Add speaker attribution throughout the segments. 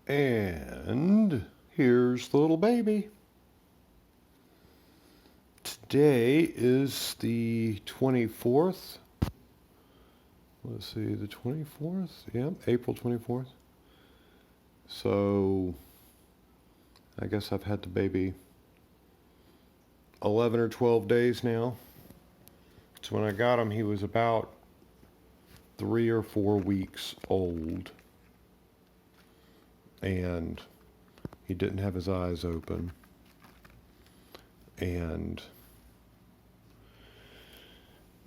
Speaker 1: And here's the little baby. Today is the 24th. Let's see, the 24th? Yeah, April 24th. So I guess I've had the baby 11 or 12 days now. So when I got him, he was about 3 or 4 weeks old. And he didn't have his eyes open. And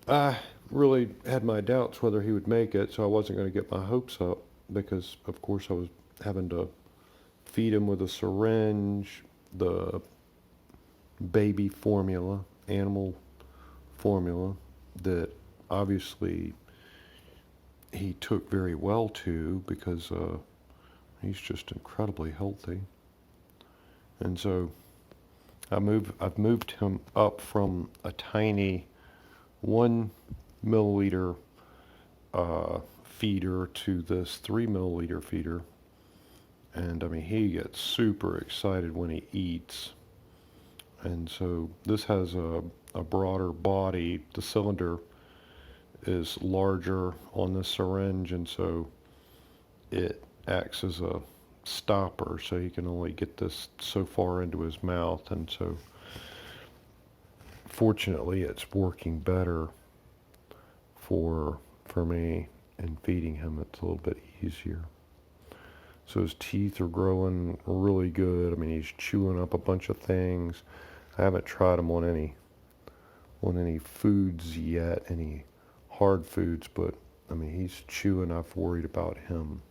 Speaker 1: I really had my doubts whether he would make it, so I wasn't going to get my hopes up because, of course, I was having to feed him with a syringe, the baby formula, animal formula, that obviously he took very well to because he's just incredibly healthy. And so I've moved him up from a tiny 1 milliliter feeder to this 3 milliliter feeder. And I mean, he gets super excited when he eats. And so this has a broader body. The cylinder is larger on the syringe, and so it acts as a stopper, so he can only get this so far into his mouth. And so fortunately it's working better for me, and feeding him it's a little bit easier. So his teeth are growing really good. I mean, he's chewing up a bunch of things. I haven't tried him on any foods yet, any hard foods, but I mean, he's chewing. I've worried about him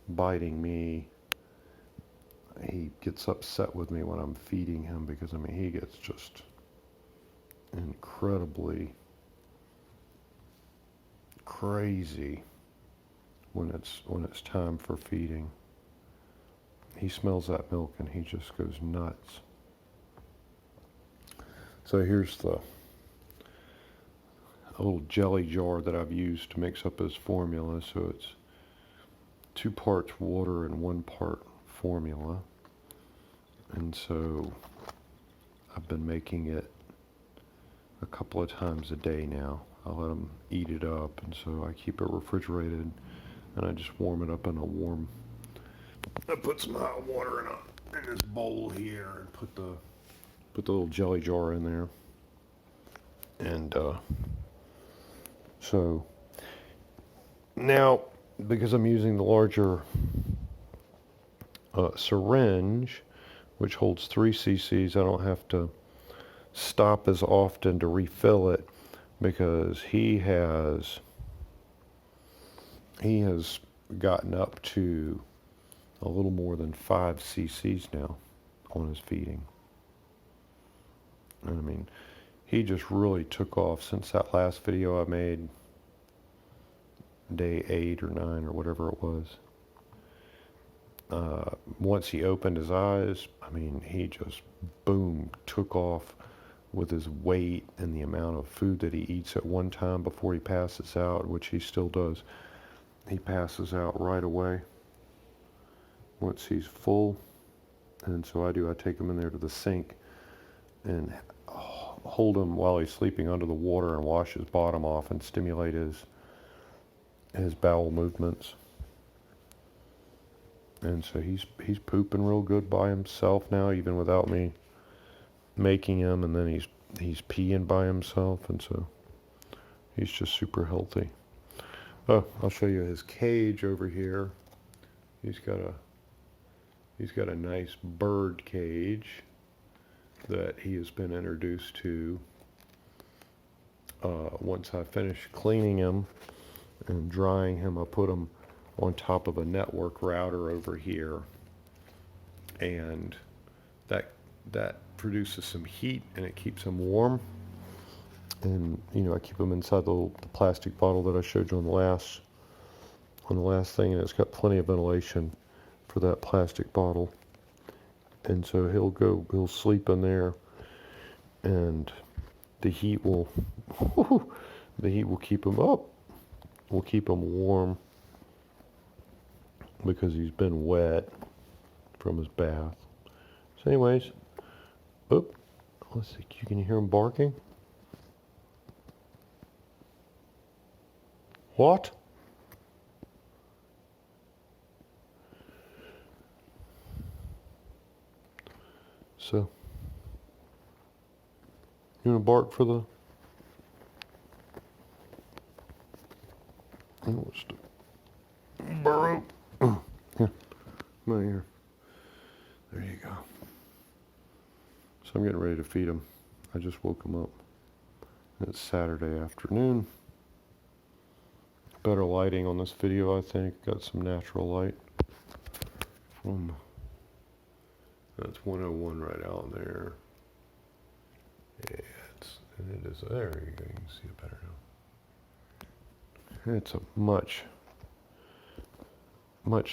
Speaker 1: biting me. He gets upset with me when I'm feeding him because I mean, he gets just incredibly crazy when it's time for feeding. He smells that milk and he just goes nuts. So here's a little jelly jar that I've used to mix up his formula. So it's 2 parts water and 1 part formula. And so I've been making it a couple of times a day now. I let him eat it up, and so I keep it refrigerated, and I just warm it up in a warm. I put some hot water in this bowl here, and put the little jelly jar in there, and so now because I'm using the larger syringe, which holds 3 cc's, I don't have to stop as often to refill it because he has gotten up to a little more than 5 cc's now on his feeding. And I mean, he just really took off since that last video I made, day 8 or 9 or whatever it was. Once he opened his eyes, I mean, he just, boom, took off with his weight and the amount of food that he eats at one time before he passes out, which he still does. He passes out right away once he's full. And so I take him in there to the sink and hold him while he's sleeping under the water and wash his bottom off and stimulate his bowel movements. And so he's pooping real good by himself now, even without me making him, and then he's peeing by himself, and so he's just super healthy. Oh, I'll show you his cage over here. He's got a nice bird cage that he has been introduced to. Once I finish cleaning him and drying him, I put him on top of a network router over here, and that produces some heat and it keeps him warm. And I keep him inside the plastic bottle that I showed you on the last thing, and it's got plenty of ventilation for that plastic bottle. And so he'll sleep in there, and the heat will keep him up. Will keep him warm because he's been wet. from his bath. So anyways, oh, let's see, can you hear him barking? What? So, you want to bark for the... He wants to burrow. Here, come on here. There you go. So I'm getting ready to feed him. I just woke him up. It's Saturday afternoon. Better lighting on this video, I think. Got some natural light from... That's 101 right out there. Yeah, it is. There you go. You can see it better now. It's a much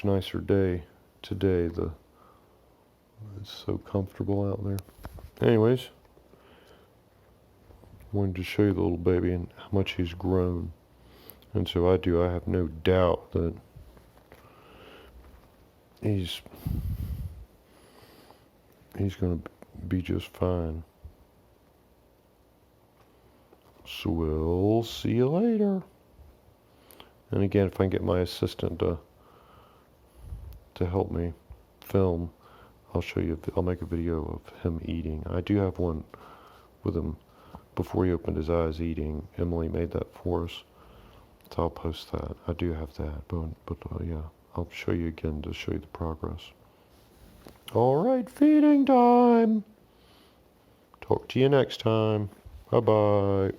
Speaker 1: nicer day today. It's so comfortable out there. Anyways, wanted to show you the little baby and how much he's grown. And so I have no doubt that he's going to be just fine. So we'll see you later. And again, if I can get my assistant to help me film, I'll make a video of him eating. I do have one with him before he opened his eyes eating. Emily made that for us. So I'll post that. I do have that, but yeah, I'll show you again to show you the progress. All right, feeding time. Talk to you next time. Bye-bye.